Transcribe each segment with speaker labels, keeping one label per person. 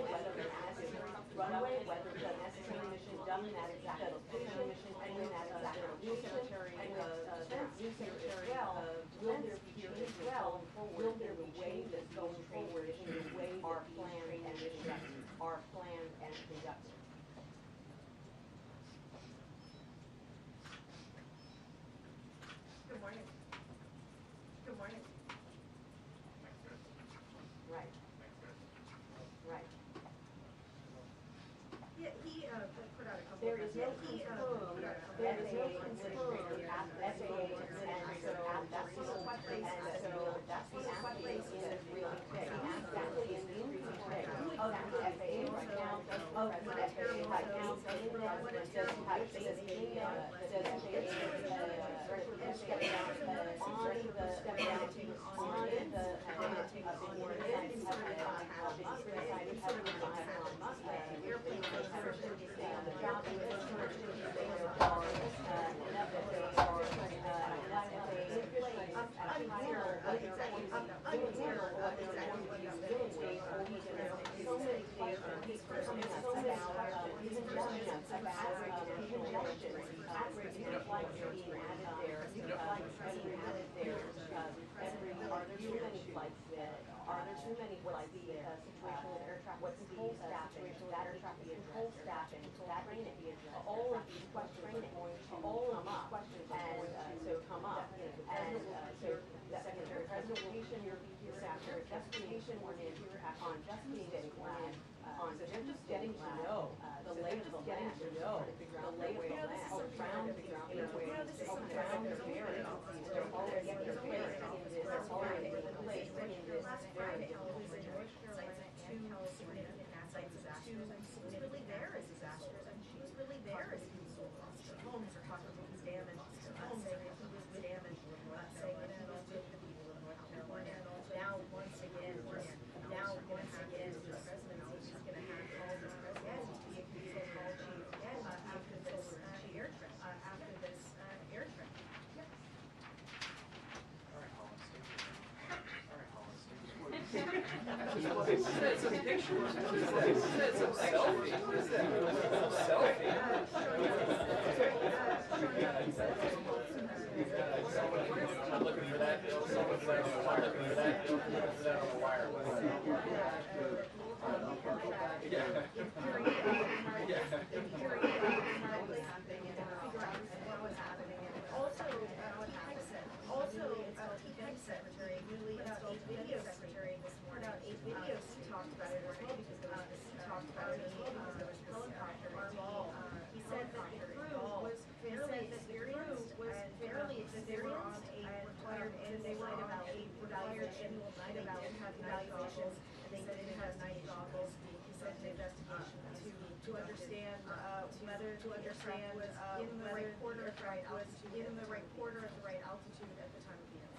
Speaker 1: whether the necessary runway, whether the necessary mission done in that exact location, and in that exact location, and new secretary will there be here as well, will there be ways going forward in the way our planned and conducted, are planned and conducted.
Speaker 2: Good morning. Good morning.
Speaker 1: Right. Right.
Speaker 2: Yeah, he put out a couple.
Speaker 1: There is no confirmed, there is no confirmed at the FAA, and so that's the question, and so that's the place in the real thing, exactly in the thing of the FAA right now, of the FAA right now, does FAA step down on the step down on the airplane on the job and this are there too many flights there? Situation with air traffic control staffing, that air traffic control staffing, that training, all of these questions are going to all come up, and so come up, and so the Secretary President will be your Secretary Justification or on just being glad, on just getting to know the lay of the land, the lay of the land, around the airways, around their barriers, they're already prepared in this, they're already in place in this very difficult
Speaker 2: North Carolina two significant natural disasters, and she was really there as disasters, and she was really there as people lost their homes or property was damaged, saying that he was with damaged, saying that he was with the people of North Carolina. Now once again, the presidency is going to have called the president to be a control chief again after this air trip. Yes.
Speaker 3: All right, Holland, stay here. All right, Holland, stay here.
Speaker 4: Some pictures. Some selfie. What is that? Selfie.
Speaker 3: I'm looking for that. Someone's like, I'm looking for that. I'm looking for that on the wire.
Speaker 2: Secretary really video secretary this morning. Put out 8 videos to talk about it as well because there was there was helicopter involved. He said that the crew was fairly experienced and they were on a required and they were on a required annual night evaluation and they didn't have night goggles. He said the investigation to understand whether was in the right quarter at the right altitude at the time of the incident.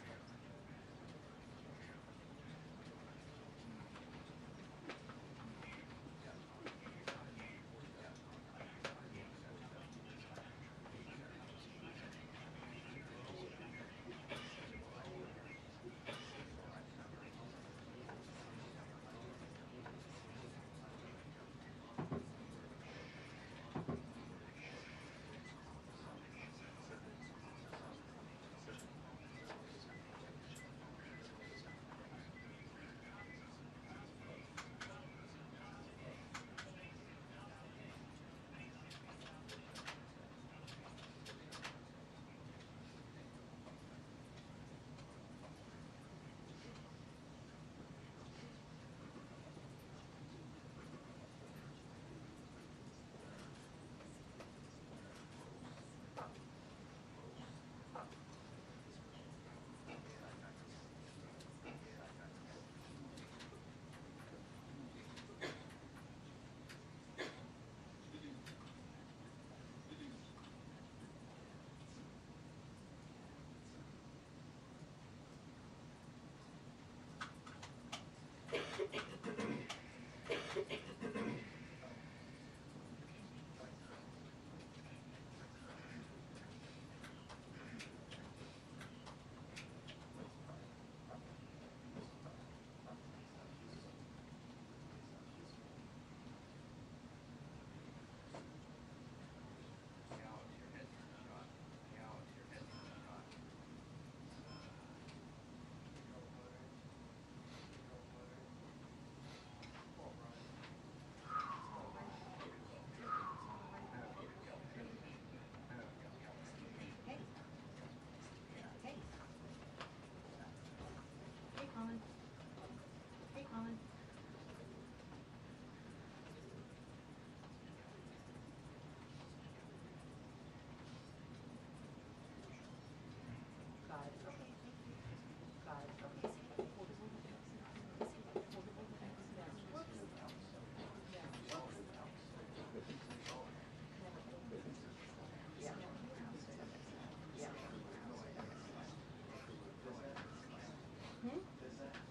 Speaker 2: Colin. Hey, Colin.
Speaker 1: Got it, okay. Got it, okay. Yeah. Yeah. Hmm?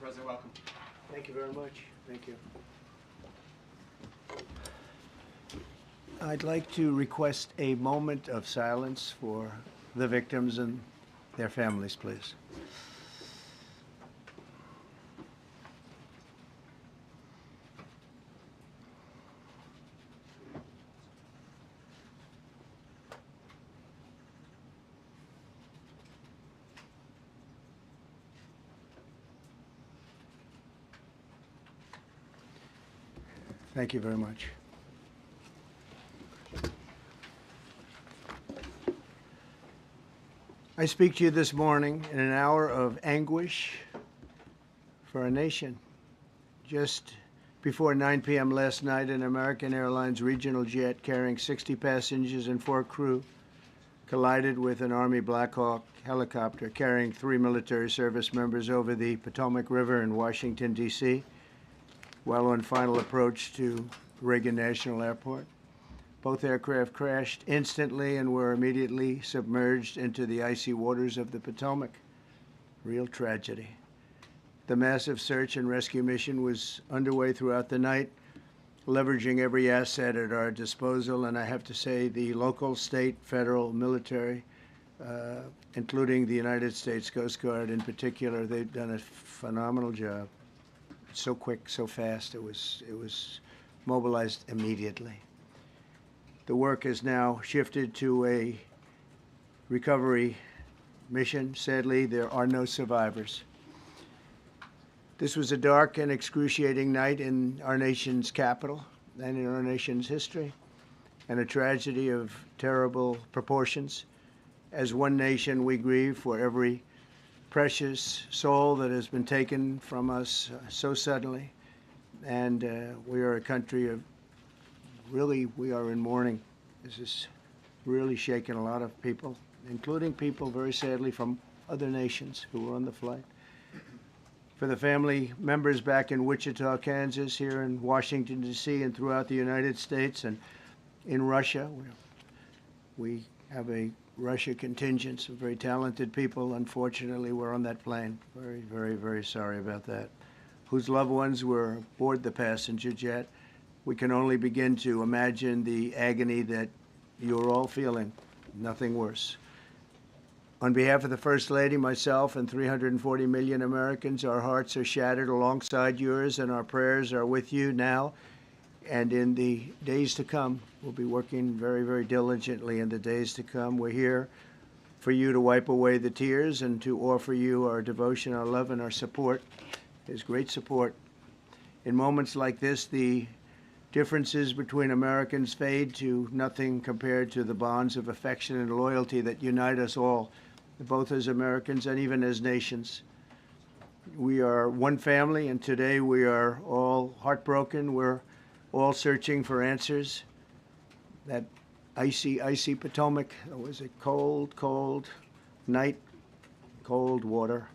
Speaker 3: President, welcome.
Speaker 5: Thank you very much. Thank you. I'd like to request a moment of silence for the victims and their families, please. Thank you very much. I speak to you this morning in an hour of anguish for our nation. Just before 9 p.m. last night, an American Airlines regional jet carrying 60 passengers and 4 crew collided with an Army Black Hawk helicopter carrying 3 military service members over the Potomac River in Washington, D.C., while on final approach to Reagan National Airport. Both aircraft crashed instantly and were immediately submerged into the icy waters of the Potomac. Real tragedy. The massive search and rescue mission was underway throughout the night, leveraging every asset at our disposal, and I have to say the local, state, federal, military, including the United States Coast Guard in particular, they've done a phenomenal job. So quick, so fast, it was mobilized immediately. The work has now shifted to a recovery mission. Sadly, there are no survivors. This was a dark and excruciating night in our nation's capital and in our nation's history, and a tragedy of terrible proportions. As one nation, we grieve for every precious soul that has been taken from us so suddenly, and we are a country of we are in mourning. This has really shaken a lot of people, including people, very sadly, from other nations who were on the flight. For the family members back in Wichita, Kansas, here in Washington, D.C., and throughout the United States and in Russia, we have a Russia contingent, some very talented people, unfortunately, were on that plane. Very, very, very sorry about that. Whose loved ones were aboard the passenger jet. We can only begin to imagine the agony that you're all feeling. Nothing worse. On behalf of the First Lady, myself, and 340 million Americans, our hearts are shattered alongside yours, and our prayers are with you now and in the days to come. We'll be working very, very diligently in the days to come. We're here for you to wipe away the tears and to offer you our devotion, our love, and our support. There's great support. In moments like this, the differences between Americans fade to nothing compared to the bonds of affection and loyalty that unite us all, both as Americans and even as nations. We are one family, and today we are all heartbroken. We're all searching for answers. That icy, icy Potomac, it was a cold, cold night, cold water.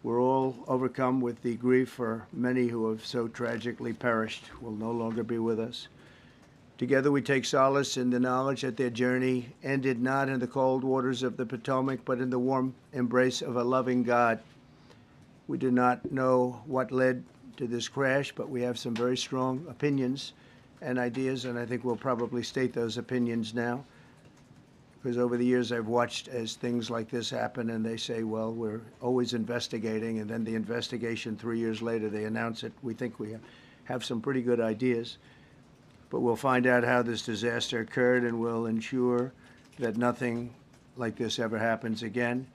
Speaker 5: We're all overcome with the grief for many who have so tragically perished, will no longer be with us. Together we take solace in the knowledge that their journey ended not in the cold waters of the Potomac, but in the warm embrace of a loving God. We do not know what led to this crash, but we have some very strong opinions and ideas, and I think we'll probably state those opinions now. Because over the years I've watched as things like this happen, and they say, well, we're always investigating, and then the investigation 3 years later, they announce it. We think we have some pretty good ideas. But we'll find out how this disaster occurred, and we'll ensure that nothing like this ever happens again.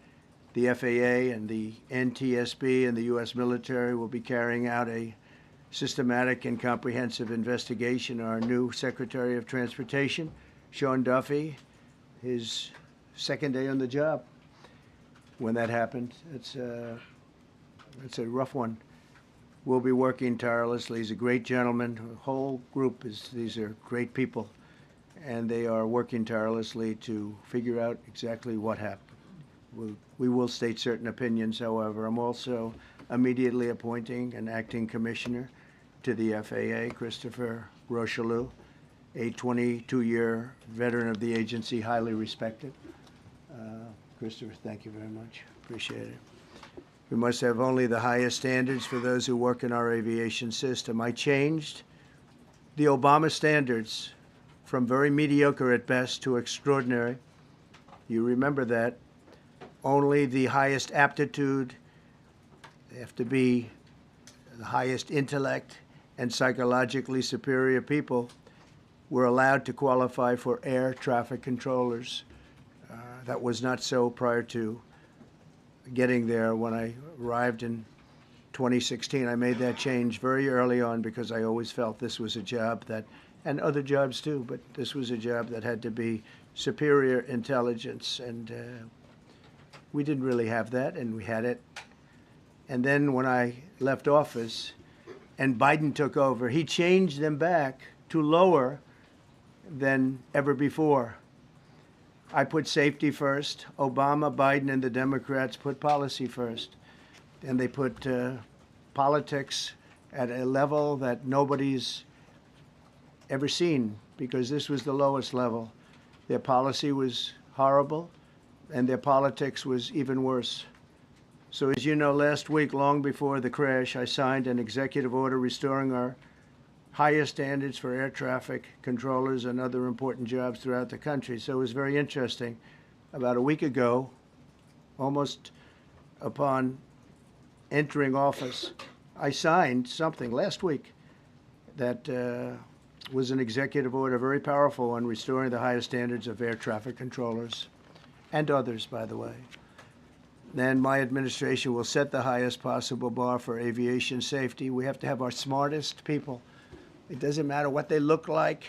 Speaker 5: The FAA and the NTSB and the U.S. military will be carrying out a systematic and comprehensive investigation. Our new Secretary of Transportation, Sean Duffy, his second day on the job when that happened. It's a rough one. We'll be working tirelessly. He's a great gentleman. The whole group these are great people, and they are working tirelessly to figure out exactly what happened. We will state certain opinions, however. I'm also immediately appointing an acting commissioner to the FAA, Christopher Rocheleau, a 22-year veteran of the agency, highly respected. Christopher, thank you very much. Appreciate it. We must have only the highest standards for those who work in our aviation system. I changed the Obama standards from very mediocre at best to extraordinary. You remember that. Only the highest aptitude, they have to be the highest intellect and psychologically superior people were allowed to qualify for air traffic controllers. That was not so prior to getting there. When I arrived in 2016, I made that change very early on because I always felt this was a job that, and other jobs too, but this was a job that had to be superior intelligence, and we didn't really have that, and we had it. And then when I left office and Biden took over, he changed them back to lower than ever before. I put safety first. Obama, Biden, and the Democrats put policy first. And they put politics at a level that nobody's ever seen, because this was the lowest level. Their policy was horrible, and their politics was even worse. So as you know, last week, long before the crash, I signed an executive order restoring our highest standards for air traffic controllers and other important jobs throughout the country. So it was very interesting. About a week ago, almost upon entering office, I signed something last week that was an executive order, very powerful one, restoring the highest standards of air traffic controllers and others, by the way. Then my administration will set the highest possible bar for aviation safety. We have to have our smartest people. It doesn't matter what they look like,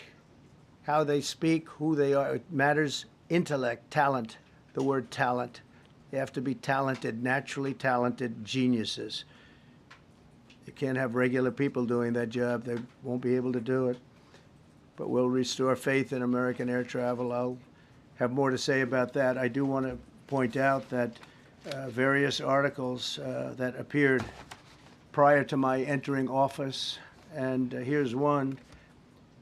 Speaker 5: how they speak, who they are. It matters intellect, talent, the word talent. They have to be talented, naturally talented geniuses. You can't have regular people doing that job. They won't be able to do it. But we'll restore faith in American air travel. I'll have more to say about that. I do want to point out that various articles that appeared prior to my entering office, and here's one.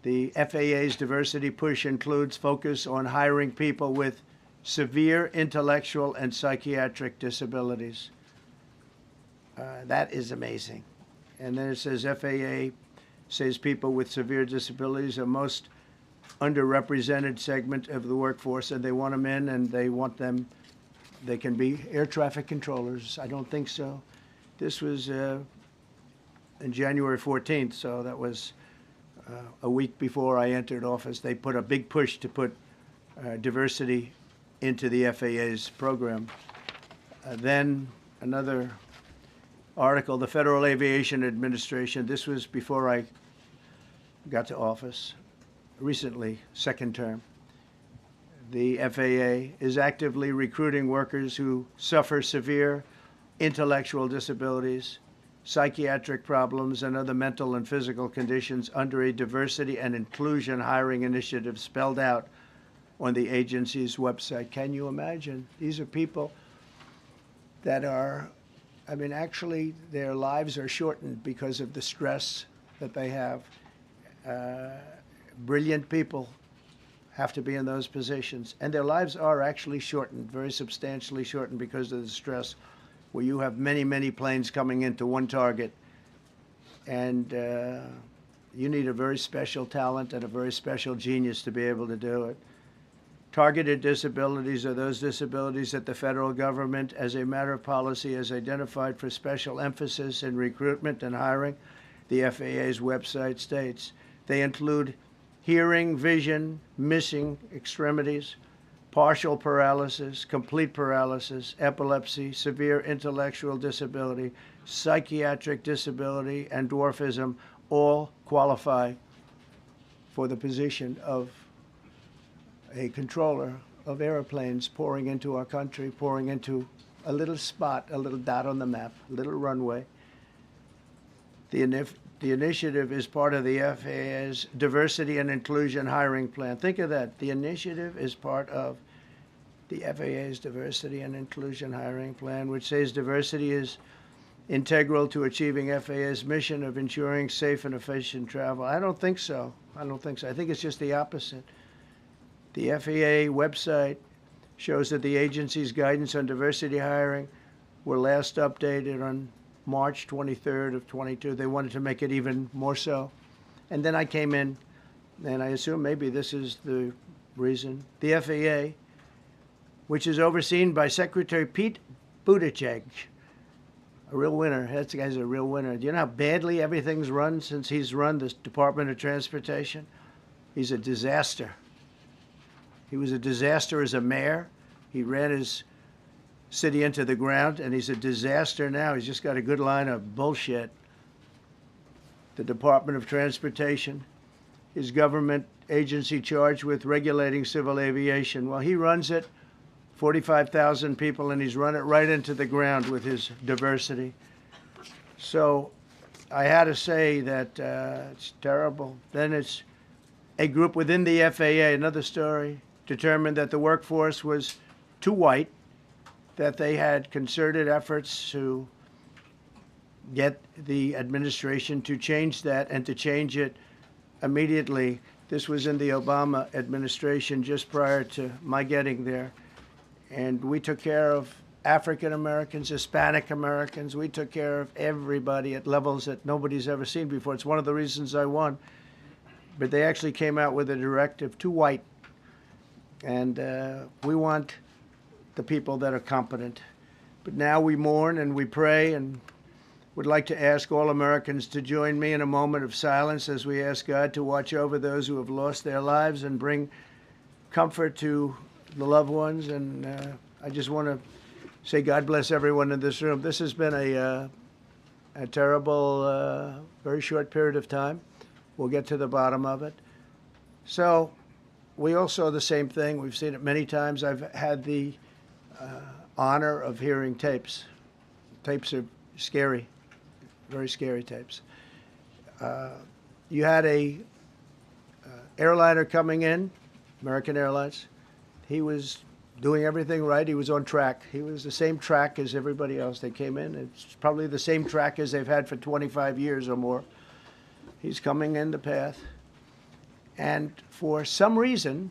Speaker 5: The FAA's diversity push includes focus on hiring people with severe intellectual and psychiatric disabilities. That is amazing. And then it says FAA says people with severe disabilities are most underrepresented segment of the workforce, and they want them in, and they want them, they can be air traffic controllers. I don't think so. This was on January 14th, so that was a week before I entered office. They put a big push to put diversity into the FAA's program. Then another article, the Federal Aviation Administration, this was before I got to office, recently, second term. The FAA is actively recruiting workers who suffer severe intellectual disabilities, psychiatric problems, and other mental and physical conditions under a diversity and inclusion hiring initiative spelled out on the agency's website. Can you imagine? These are people that are, I mean, actually, their lives are shortened because of the stress that they have. Brilliant people have to be in those positions, and their lives are actually shortened, very substantially shortened, because of the stress, where you have many, many planes coming into one target, and you need a very special talent and a very special genius to be able to do it. Targeted disabilities are those disabilities that the federal government, as a matter of policy, has identified for special emphasis in recruitment and hiring. The FAA's website states they include hearing, vision, missing extremities, partial paralysis, complete paralysis, epilepsy, severe intellectual disability, psychiatric disability, and dwarfism all qualify for the position of a controller of airplanes pouring into our country, pouring into a little spot, a little dot on the map, a little runway. The initiative is part of the FAA's diversity and inclusion hiring plan. Think of that. The initiative is part of the FAA's diversity and inclusion hiring plan, which says diversity is integral to achieving FAA's mission of ensuring safe and efficient travel. I don't think so. I don't think so. I think it's just the opposite. The FAA website shows that the agency's guidance on diversity hiring were last updated on March 23rd of 22. They wanted to make it even more so. And then I came in, and I assume maybe this is the reason. The FAA, which is overseen by Secretary Pete Buttigieg, a real winner. That guy's a real winner. Do you know how badly everything's run since he's run the Department of Transportation? He's a disaster. He was a disaster as a mayor. He ran his city into the ground, and he's a disaster now. He's just got a good line of bullshit. The Department of Transportation, his government agency charged with regulating civil aviation. Well, he runs it, 45,000 people, and he's run it right into the ground with his diversity. So I had to say that it's terrible. Then it's a group within the FAA, another story, determined that the workforce was too white, that they had concerted efforts to get the administration to change that and to change it immediately. This was in the Obama administration just prior to my getting there. And we took care of African Americans, Hispanic Americans. We took care of everybody at levels that nobody's ever seen before. It's one of the reasons I won. But they actually came out with a directive, too white. And we want the people that are competent. But now we mourn and we pray and would like to ask all Americans to join me in a moment of silence as we ask God to watch over those who have lost their lives and bring comfort to the loved ones. And I just want to say God bless everyone in this room. This has been a terrible, very short period of time. We'll get to the bottom of it. So we all saw the same thing. We've seen it many times. I've had the honor of hearing tapes. Tapes are scary, very scary tapes. You had a airliner coming in, American Airlines. He was doing everything right. He was on track. He was the same track as everybody else. They came in. It's probably the same track as they've had for 25 years or more. He's coming in the path. And for some reason,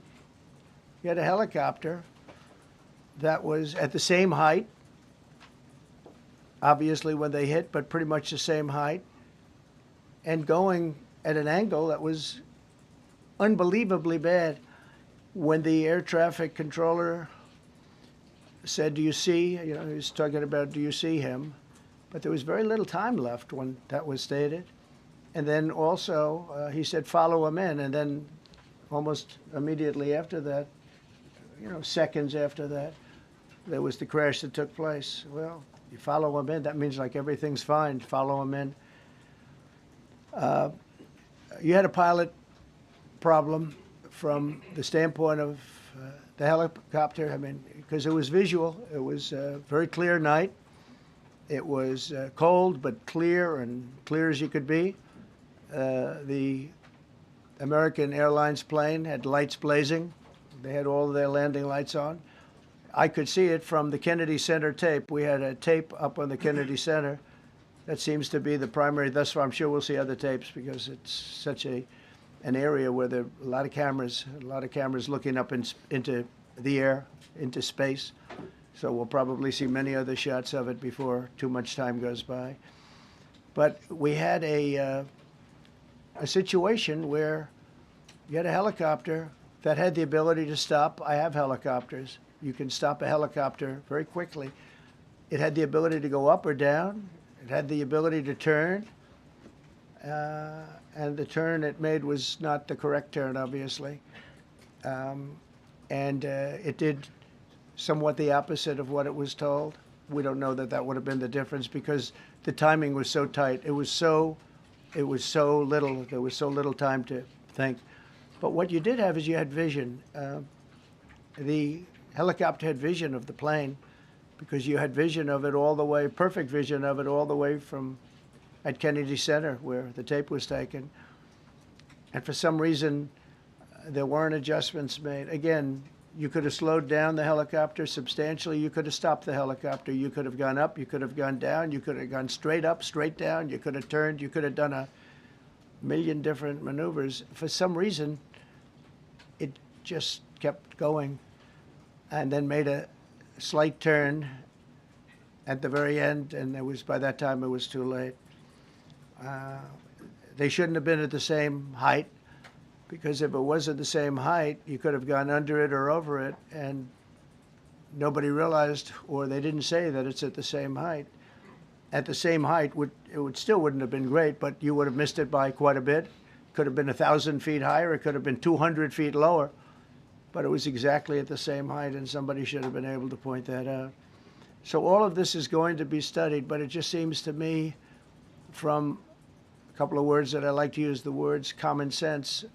Speaker 5: you had a helicopter that was at the same height, obviously when they hit, but pretty much the same height, and going at an angle that was unbelievably bad. When the air traffic controller said, do you see, he was talking about, do you see him? But there was very little time left when that was stated. And then also, he said, follow him in. And then almost immediately after that, seconds after that, there was the crash that took place. Well, you follow him in, that means like everything's fine, follow him in. You had a pilot problem from the standpoint of the helicopter, because it was visual. It was a very clear night. It was cold, but clear, and clear as you could be. The American Airlines plane had lights blazing. They had all of their landing lights on. I could see it from the Kennedy Center tape. We had a tape up on the Kennedy Center. That seems to be the primary. Thus far, I'm sure we'll see other tapes because it's such an area where there are a lot of cameras looking up into the air, into space. So we'll probably see many other shots of it before too much time goes by. But we had a situation where you had a helicopter that had the ability to stop. I have helicopters. You can stop a helicopter very quickly. It had the ability to go up or down. It had the ability to turn. And the turn it made was not the correct turn, obviously. It did somewhat the opposite of what it was told. We don't know that that would have been the difference because the timing was so tight. It was so little. There was so little time to think. But what you did have is you had vision. The helicopter had vision of the plane because you had vision of it all the way, perfect vision of it all the way from at Kennedy Center where the tape was taken. And for some reason, there weren't adjustments made. Again, you could have slowed down the helicopter substantially. You could have stopped the helicopter. You could have gone up. You could have gone down. You could have gone straight up, straight down. You could have turned. You could have done a million different maneuvers. For some reason, it just kept going and then made a slight turn at the very end, and by that time it was too late. They shouldn't have been at the same height, because if it was at the same height, you could have gone under it or over it, and nobody realized, or they didn't say that it's at the same height. At the same height, it still wouldn't have been great, but you would have missed it by quite a bit. Could have been 1,000 feet higher. It could have been 200 feet lower, but it was exactly at the same height, and somebody should have been able to point that out. So all of this is going to be studied, but it just seems to me, from a couple of words that I like to use, the words common sense,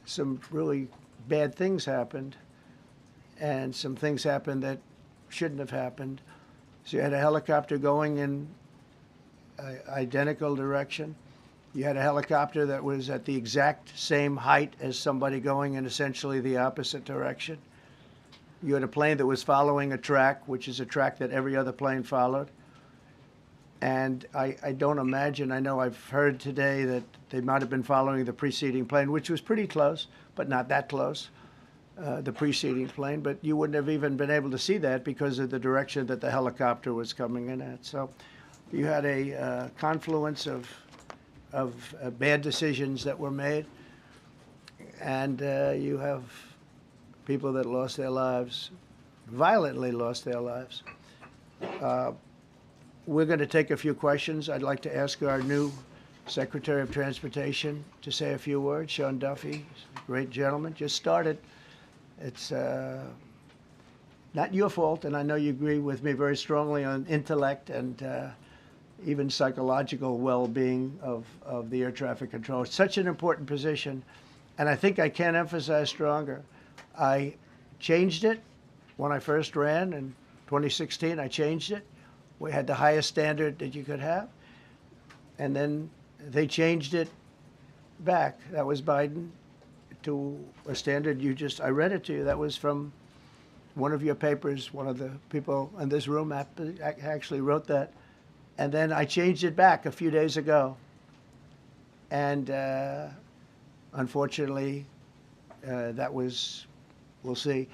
Speaker 5: some really bad things happened, and some things happened that shouldn't have happened. So you had a helicopter going in an identical direction. You had a helicopter that was at the exact same height as somebody going in essentially the opposite direction. You had a plane that was following a track, which is a track that every other plane followed. And I don't imagine, I know I've heard today that they might have been following the preceding plane, which was pretty close, but not that close, the preceding plane. But you wouldn't have even been able to see that because of the direction that the helicopter was coming in at. So you had a confluence of bad decisions that were made, and you have people that lost their lives, violently lost their lives. We're going to take a few questions. I'd like to ask our new Secretary of Transportation to say a few words. Sean Duffy, great gentleman, just started. It's not your fault, and I know you agree with me very strongly on intellect and even psychological well-being of the air traffic control. It's such an important position, and I think I can't emphasize stronger. I changed it when I first ran in 2016. I changed it. We had the highest standard that you could have, and then they changed it back. That was Biden, to a standard I read it to you. That was from one of your papers. One of the people in this room actually wrote that. And then I changed it back a few days ago. And unfortunately, that was, we'll see.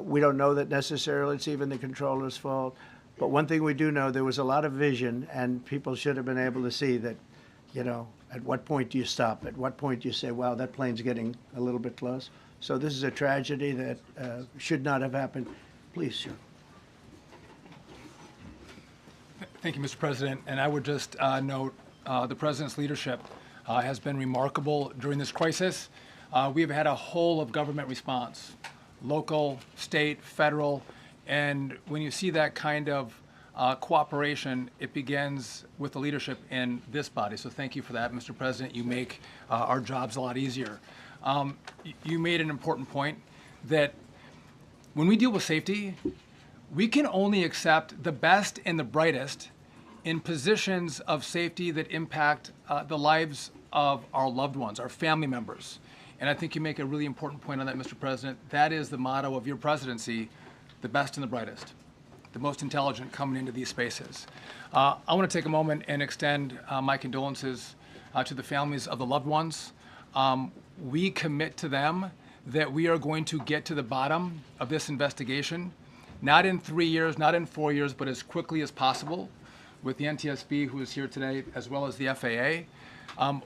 Speaker 5: We don't know that necessarily it's even the controller's fault. But one thing we do know, there was a lot of vision, and people should have been able to see that, at what point do you stop? At what point do you say, wow, that plane's getting a little bit close? So this is a tragedy that should not have happened. Please, Sean.
Speaker 6: Thank you, Mr. President. And I would just note the President's leadership has been remarkable during this crisis. We have had a whole of government response, local, state, federal, and when you see that kind of cooperation, it begins with the leadership in this body. So thank you for that, Mr. President. You make our jobs a lot easier. You made an important point that when we deal with safety, we can only accept the best and the brightest in positions of safety that impact the lives of our loved ones, our family members. And I think you make a really important point on that, Mr. President. That is the motto of your presidency, the best and the brightest, the most intelligent coming into these spaces. I want to take a moment and extend my condolences to the families of the loved ones. We commit to them that we are going to get to the bottom of this investigation, not in 3 years, not in 4 years, but as quickly as possible, with the NTSB, who is here today, as well as the FAA.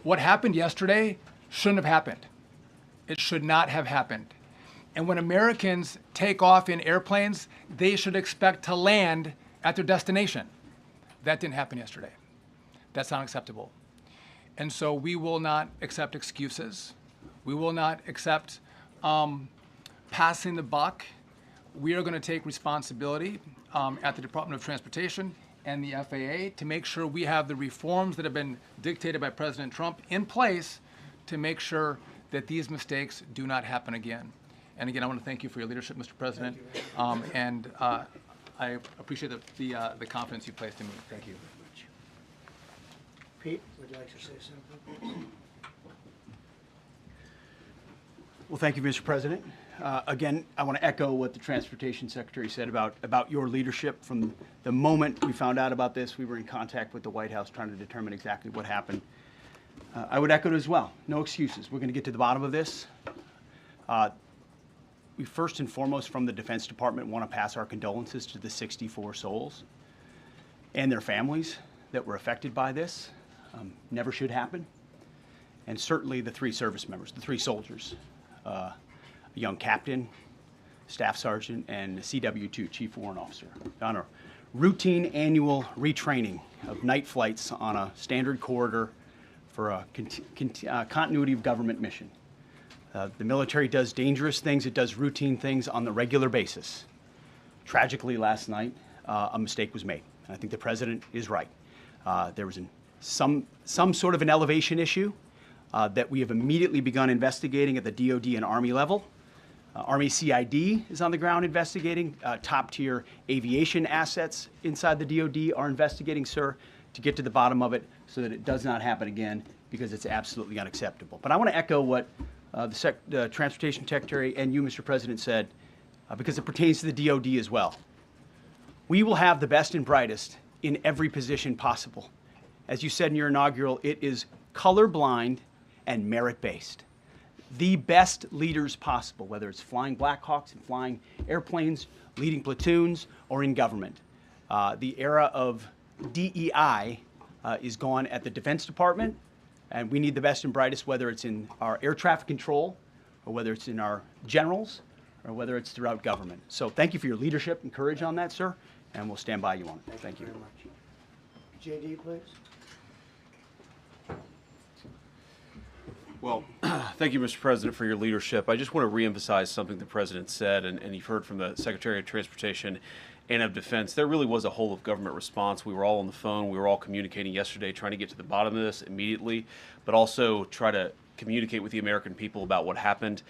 Speaker 6: What happened yesterday shouldn't have happened. It should not have happened. And when Americans take off in airplanes, they should expect to land at their destination. That didn't happen yesterday. That's not acceptable. And so we will not accept excuses. We will not accept passing the buck. We are going to take responsibility at the Department of Transportation and the FAA to make sure we have the reforms that have been dictated by President Trump in place to make sure that these mistakes do not happen again. And again, I want to thank you for your leadership, Mr. President, and I appreciate the confidence you placed in me. Thank you.
Speaker 5: Pete, would you like to say something?
Speaker 7: Well, thank you, Mr. President. Again, I want to echo what the Transportation Secretary said about your leadership. From the moment we found out about this, we were in contact with the White House trying to determine exactly what happened. I would echo it as well. No excuses. We're going to get to the bottom of this. we first and foremost from the Defense Department want to pass our condolences to the 64 souls and their families that were affected by this. Never should happen. And certainly the 3 service members, the 3 soldiers, a young captain, staff sergeant, and a CW2, Chief Warrant Officer, on a routine annual retraining of night flights on a standard corridor for a continuity of government mission. The military does dangerous things. It does routine things on the regular basis. Tragically, last night, a mistake was made. And I think the president is right. There was some sort of an elevation issue that we have immediately begun investigating at the DoD and Army level. Army CID is on the ground investigating. Top-tier aviation assets inside the DoD are investigating, sir, to get to the bottom of it so that it does not happen again, because it's absolutely unacceptable. But I want to echo what the Transportation Secretary and you, Mr. President, said, because it pertains to the DoD as well. We will have the best and brightest in every position possible. As you said in your inaugural, it is colorblind and merit-based. The best leaders possible, whether it's flying Black Hawks and flying airplanes, leading platoons, or in government. The era of DEI is gone at the Defense Department, and we need the best and brightest, whether it's in our air traffic control, or whether it's in our generals, or whether it's throughout government. So thank you for your leadership and courage on that, sir, and we'll stand by you on it. Thank you.
Speaker 5: Very much. JD, please.
Speaker 8: Well, thank you, Mr. President, for your leadership. I just want to reemphasize something the President said, and you've heard from the Secretary of Transportation and of Defense. There really was a whole of government response. We were all on the phone. We were all communicating yesterday, trying to get to the bottom of this immediately, but also try to communicate with the American people about what happened.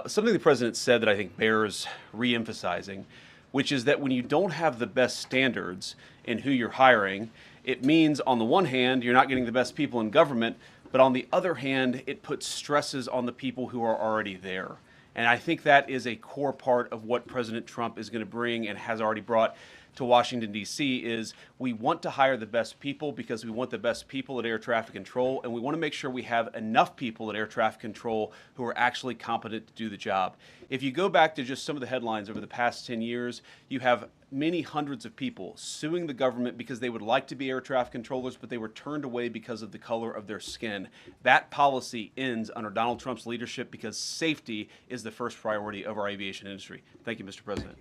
Speaker 8: Something the President said that I think bears reemphasizing, which is that when you don't have the best standards in who you're hiring, it means, on the one hand, you're not getting the best people in government, but on the other hand, it puts stresses on the people who are already there. And I think that is a core part of what President Trump is going to bring and has already brought to Washington, D.C., is we want to hire the best people because we want the best people at air traffic control, and we want to make sure we have enough people at air traffic control who are actually competent to do the job. If you go back to just some of the headlines over the past 10 years, you have many hundreds of people suing the government because they would like to be air traffic controllers, but they were turned away because of the color of their skin. That policy ends under Donald Trump's leadership because safety is the first priority of our aviation industry. Thank you, Mr. President.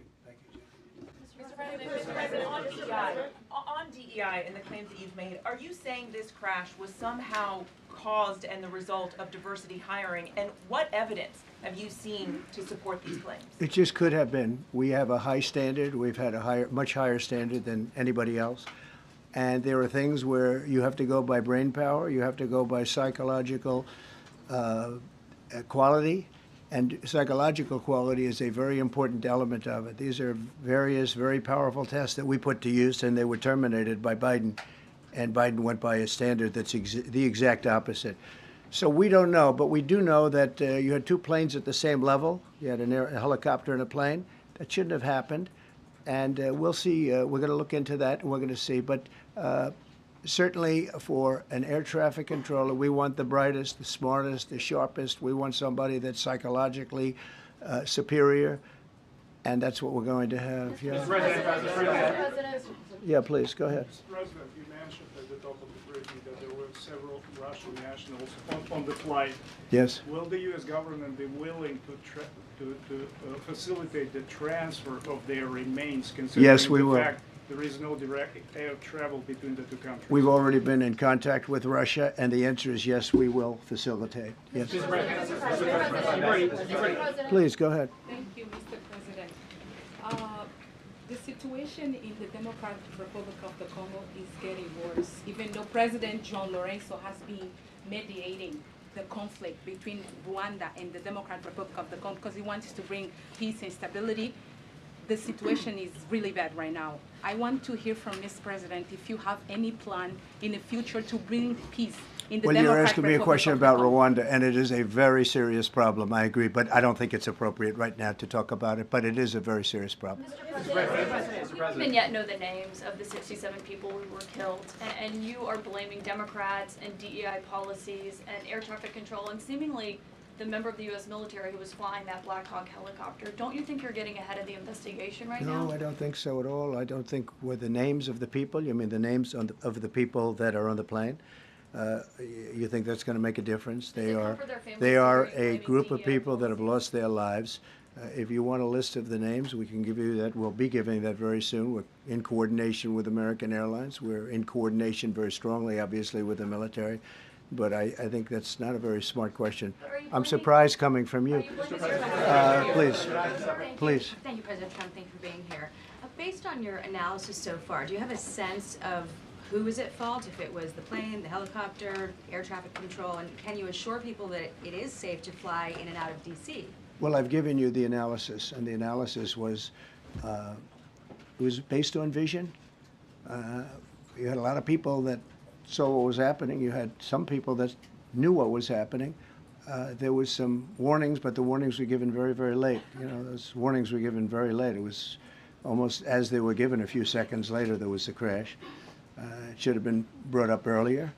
Speaker 9: Mr. President, on DEI and the claims that you've made, are you saying this crash was somehow caused and the result of diversity hiring? And what evidence have you seen to support these claims?
Speaker 5: It just could have been. We have a high standard. We've had a much higher standard than anybody else. And there are things where you have to go by brain power. You have to go by psychological quality. And psychological quality is a very important element of it. These are various very powerful tests that we put to use, and they were terminated by Biden. And Biden went by a standard that's the exact opposite. So we don't know, but we do know that you had 2 planes at the same level. You had a helicopter and a plane. That shouldn't have happened. And we'll see. We're going to look into that, and we're going to see. But certainly for an air traffic controller, we want the brightest, the smartest, the sharpest. We want somebody that's psychologically superior, and that's what we're going to have. Yeah.
Speaker 10: Mr. President.
Speaker 5: Yeah, please, go ahead.
Speaker 10: Mr. President, you mentioned at the top of the briefing that there were several Russian nationals on the flight.
Speaker 5: Yes.
Speaker 10: Will the U.S. government be willing to facilitate the transfer of their remains, considering
Speaker 5: Yes, we
Speaker 10: the
Speaker 5: will.
Speaker 10: fact there is no direct air travel between the 2 countries?
Speaker 5: We've already been in contact with Russia, and the answer is yes, we will facilitate. Yes. Please, go ahead.
Speaker 11: Thank you, Mr. President. The situation in the Democratic Republic of the Congo is getting worse, even though President John Lorenzo has been mediating the conflict between Rwanda and the Democratic Republic of the Congo because he wants to bring peace and stability. The situation is really bad right now. I want to hear from Ms. President if you have any plan in the future to bring peace in the
Speaker 5: Well,
Speaker 11: Democratic
Speaker 5: you're asking me a
Speaker 11: Republic
Speaker 5: question
Speaker 11: of the
Speaker 5: about
Speaker 11: Congo.
Speaker 5: Rwanda, and it is a very serious problem. I agree, but I don't think it's appropriate right now to talk about it. But it is a very serious problem.
Speaker 12: Mr. President, we don't even yet know the names of the 67 people who were killed, and you are blaming Democrats and DEI policies and air traffic control and seemingly the member of the U.S. military who was flying that Black Hawk helicopter. Don't you think you're getting ahead of the investigation right now?
Speaker 5: No, I don't think so at all. I don't think with the names of the people, you mean the names of the people that are on the plane? You think that's going to make a difference? They are a group of people that have lost their lives. If you want a list of the names, we can give you that. We'll be giving that very soon. We're in coordination with American Airlines. We're in coordination very strongly, obviously, with the military. But I think that's not a very smart question. I'm surprised coming from you. Please.
Speaker 13: Thank you, President Trump. Thank you for being here. Based on your analysis so far, do you have a sense of who was at fault, if it was the plane, the helicopter, air traffic control, and can you assure people that it is safe to fly in and out of D.C.?
Speaker 5: Well, I've given you the analysis, and the analysis was it was based on vision. You had a lot of people that saw what was happening. You had some people that knew what was happening. There was some warnings, but the warnings were given very, very late. You know, those warnings were given very late. It was almost as they were given. A few seconds later, there was the crash. It should have been brought up earlier.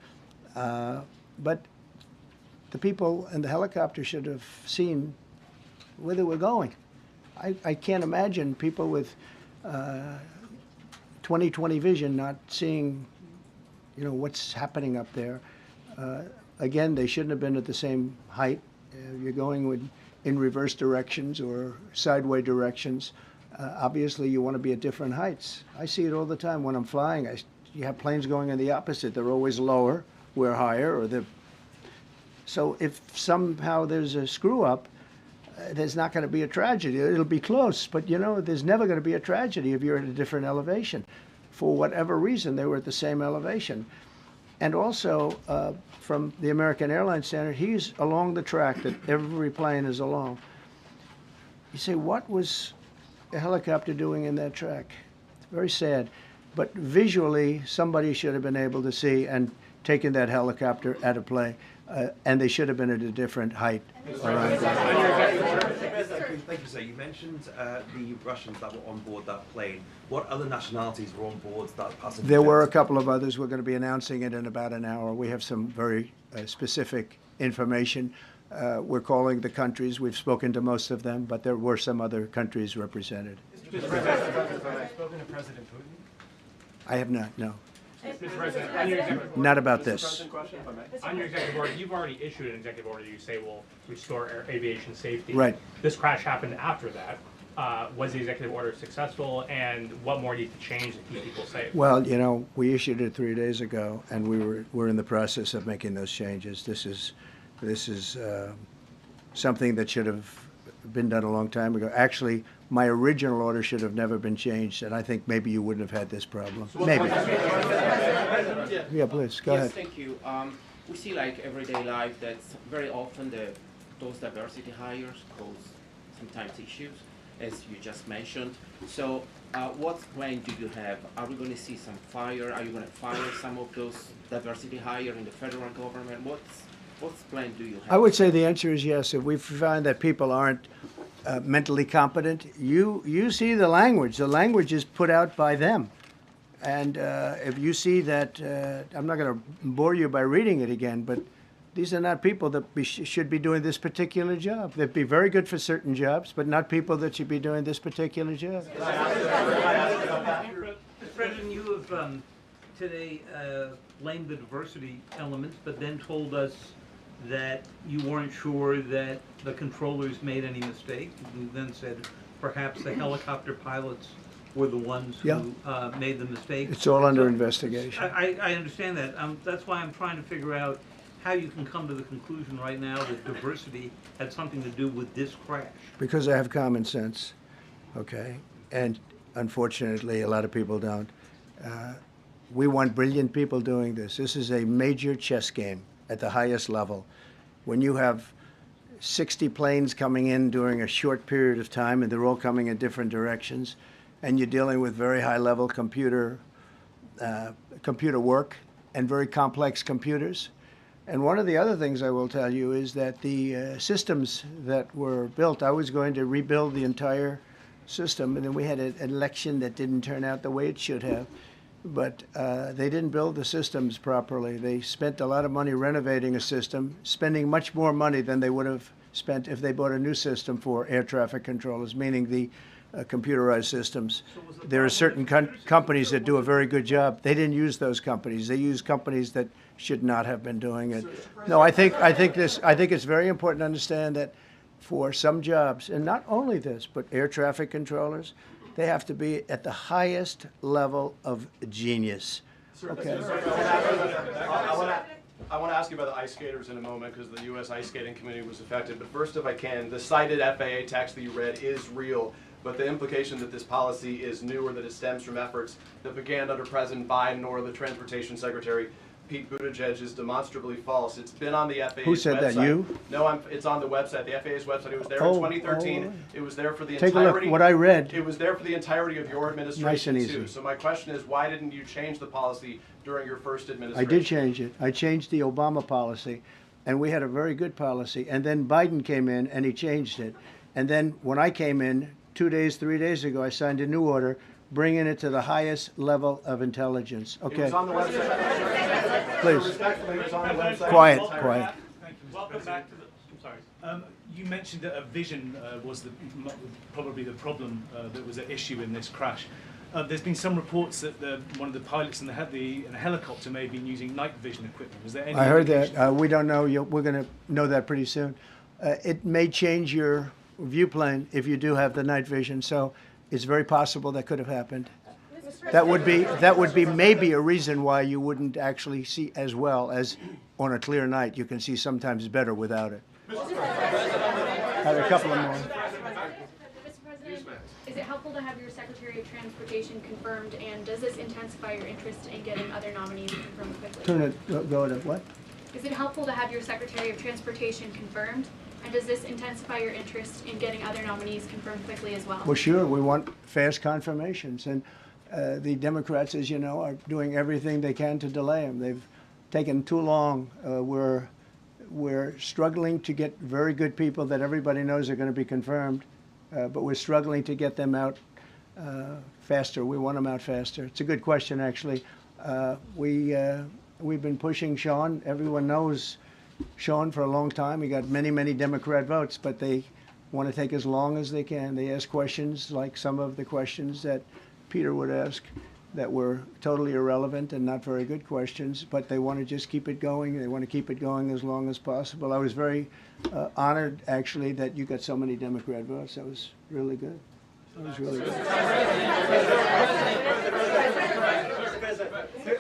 Speaker 5: But the people in the helicopter should have seen where they were going. I can't imagine people with 20/20 vision not seeing, you know, what's happening up there. Again, they shouldn't have been at the same height. You're going in reverse directions or sideways directions. Obviously, you want to be at different heights. I see it all the time when I'm flying. You have planes going in the opposite. They're always lower. We're higher. So if somehow there's a screw up, there's not going to be a tragedy. It'll be close, but you know, there's never going to be a tragedy if you're at a different elevation. For whatever reason, they were at the same elevation. And also, from the American Airlines standard, he's along the track that every plane is along. You say, what was a helicopter doing in that track? It's very sad. But visually, somebody should have been able to see and taken that helicopter out of play. And they should have been at a different height.
Speaker 14: Thank you, sir. You mentioned the Russians that were on board that plane. What other nationalities were on board that passenger?
Speaker 5: There were a couple of others. We're going to be announcing it in about an hour. We have some very specific information. We're calling the countries. We've spoken to most of them, but there were some other countries represented.
Speaker 3: Mr. President, have you spoken to President Putin?
Speaker 5: I have not, no.
Speaker 15: Mr. President, on your executive
Speaker 5: Not about
Speaker 15: Mr.
Speaker 5: this.
Speaker 15: President, question, if I may. On your executive order, you've already issued an executive order you say will restore aviation safety.
Speaker 5: Right.
Speaker 15: This crash happened after that. Was the executive order successful, and what more needs to change to keep people safe?
Speaker 5: Well, you know, we issued it 3 days ago, and we're in the process of making those changes. This is something that should have been done a long time ago. Actually, my original order should have never been changed, and I think maybe you wouldn't have had this problem. Maybe. Yeah, please, go ahead.
Speaker 16: Yes, thank you. We see like everyday life that very often those diversity hires cause sometimes issues, as you just mentioned. So what plan do you have? Are we going to see some fire? Are you going to fire some of those diversity hires in the federal government? What plan do you have?
Speaker 5: I would say the answer is yes. If we find that people aren't mentally competent, you see the language. The language is put out by them. And if you see that, I'm not going to bore you by reading it again, but these are not people that should be doing this particular job. They'd be very good for certain jobs, but not people that should be doing this particular job.
Speaker 17: Mr. President, you have today blamed the diversity elements, but then told us that you weren't sure that the controllers made any mistake. You then said perhaps the helicopter pilots were the ones who made the mistake.
Speaker 5: It's all under investigation.
Speaker 17: I understand that. That's why I'm trying to figure out how you can come to the conclusion right now that diversity had something to do with this crash.
Speaker 5: Because I have common sense, okay? And unfortunately, a lot of people don't. We want brilliant people doing this. This is a major chess game at the highest level. When you have 60 planes coming in during a short period of time, and they're all coming in different directions, and you're dealing with very high-level computer work and very complex computers. And one of the other things I will tell you is that the systems that were built, I was going to rebuild the entire system, and then we had an election that didn't turn out the way it should have. But they didn't build the systems properly. They spent a lot of money renovating a system, spending much more money than they would have spent if they bought a new system for air traffic controllers, meaning the computerized systems. There are certain companies that do a very good job. They didn't use those companies. They use companies that should not have been doing it. No, I think it's very important to understand that for some jobs, and not only this, but air traffic controllers, they have to be at the highest level of genius. Okay.
Speaker 3: I want to ask you about the ice skaters in a moment because the U.S. Ice Skating Community was affected. But first, if I can, the cited FAA text that you read is real. But the implication that this policy is new or that it stems from efforts that began under President Biden or the Transportation Secretary Pete Buttigieg is demonstrably false. It's been on the FAA's website.
Speaker 5: Who said that, you?
Speaker 3: No, it's on the website, the FAA's website. It was there in 2013. It was there for the
Speaker 5: Take
Speaker 3: entirety.
Speaker 5: a look, what I read.
Speaker 3: It was there for the entirety of your administration,
Speaker 5: Nice and
Speaker 3: too.
Speaker 5: easy.
Speaker 3: So my question is, why didn't you change the policy during your first administration?
Speaker 5: I did change it. I changed the Obama policy, and we had a very good policy. And then Biden came in, and he changed it. And then when I came in 2 days, 3 days ago, I signed a new order bringing it to the highest level of intelligence. Okay.
Speaker 3: It was on the website.
Speaker 5: Please.
Speaker 3: Respectfully, it was on the website.
Speaker 5: Quiet, quiet.
Speaker 18: Thank you, Welcome back to the. I'm sorry. You mentioned that a vision was probably the problem that was at issue in this crash. There's been some reports that one of the pilots in the helicopter may have been using night vision equipment. Was there any?
Speaker 5: I heard that. We don't know. We're going to know that pretty soon. It may change your view plane if you do have the night vision. So it's very possible that could have happened. That would be maybe a reason why you wouldn't actually see as well as on a clear night. You can see sometimes better without it. Have a couple of more.
Speaker 19: Mr. President, is it helpful to have your Secretary of Transportation confirmed, and does this intensify your interest in getting other nominees confirmed quickly?
Speaker 5: Turn it. Go to what?
Speaker 19: Is it helpful to have your Secretary of Transportation confirmed, and does this intensify your interest in getting other nominees confirmed quickly as well?
Speaker 5: Well, sure. We want fast confirmations, and the Democrats, as you know, are doing everything they can to delay them. They've taken too long. We're struggling to get very good people that everybody knows are going to be confirmed, but we're struggling to get them out faster. We want them out faster. It's a good question, actually. We've been pushing Sean. Everyone knows Sean for a long time. He got many, many Democrat votes, but they want to take as long as they can. They ask questions like some of the questions that Peter would ask that were totally irrelevant and not very good questions, but they want to just keep it going. They want to keep it going as long as possible. I was very honored, actually, that you got so many Democrat votes. That was really good. That was really good.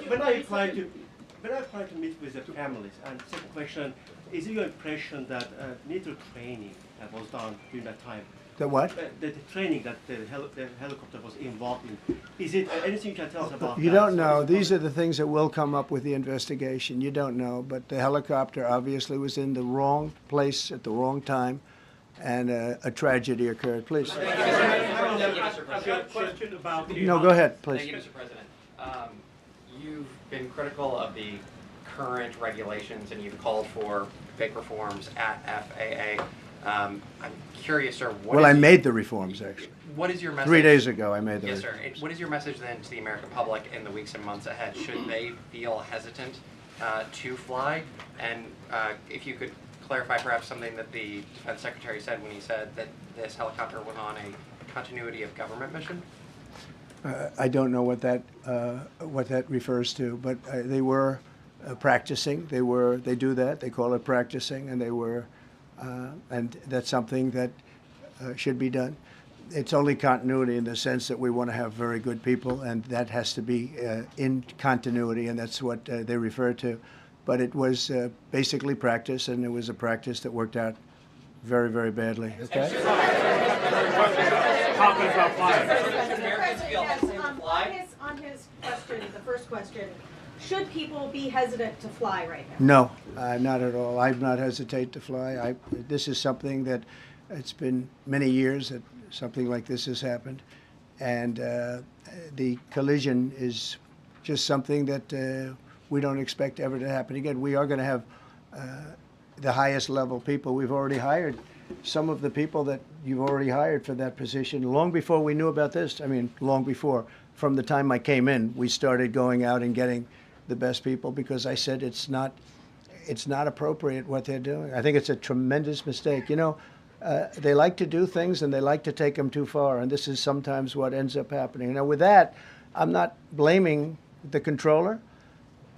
Speaker 20: When I apply to meet with the families, and second question, is it your impression that military training was done during that time?
Speaker 5: The what?
Speaker 20: The training that the helicopter was involved in. Is it anything you can tell us about
Speaker 5: You
Speaker 20: that?
Speaker 5: don't know. These are the things that will come up with the investigation. You don't know. But the helicopter obviously was in the wrong place at the wrong time, and a tragedy occurred. Please.
Speaker 20: Question about
Speaker 5: No, go ahead, please.
Speaker 21: Thank you, Mr. President. You've been critical of the current regulations, and you've called for big reforms at FAA. I'm curious, sir.
Speaker 5: Well, I made the reforms, actually.
Speaker 21: What is your message?
Speaker 5: 3 days ago, I made the
Speaker 21: Yes,
Speaker 5: reforms.
Speaker 21: sir. What is your message then to the American public in the weeks and months ahead? Should they feel hesitant to fly? And if you could clarify perhaps something that the Defense Secretary said when he said that this helicopter was on a continuity of government mission?
Speaker 5: I don't know what that refers to, but they were practicing. They do that. They call it practicing, and they were. And that's something that should be done. It's only continuity in the sense that we want to have very good people, and that has to be in continuity, and that's what they refer to. But it was basically practice, and it was a practice that worked out very, very badly. Okay?
Speaker 1: On his question, the first question, should people be hesitant to fly right now?
Speaker 5: No, not at all. I've not hesitated to fly. This is something that it's been many years that something like this has happened, and the collision is just something that we don't expect ever to happen again. We are going to have the highest level people. We've already hired some of the people that you've already hired for that position long before we knew about this. I mean, long before. From the time I came in, we started going out and getting the best people, because I said it's not it's not appropriate what they're doing. I think it's a tremendous mistake. You know, they like to do things and they like to take them too far, and this is sometimes what ends up happening. Now, with that, I'm not blaming the controller.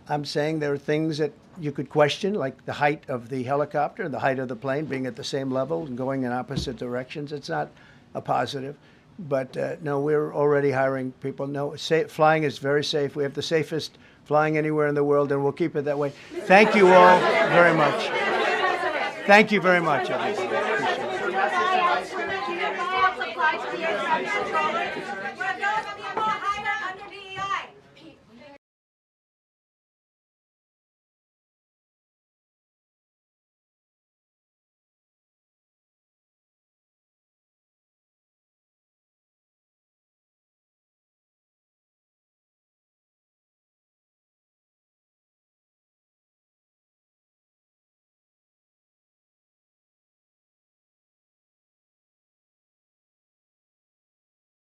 Speaker 5: I'm saying there are things that you could question, like the height of the helicopter, the height of the plane being at the same level and going in opposite directions. It's not a positive. But no, we're already hiring people. No, flying is very safe. We have the safest flying anywhere in the world, and we'll keep it that way. Thank you all very much. Thank you very much, everybody. Appreciate it.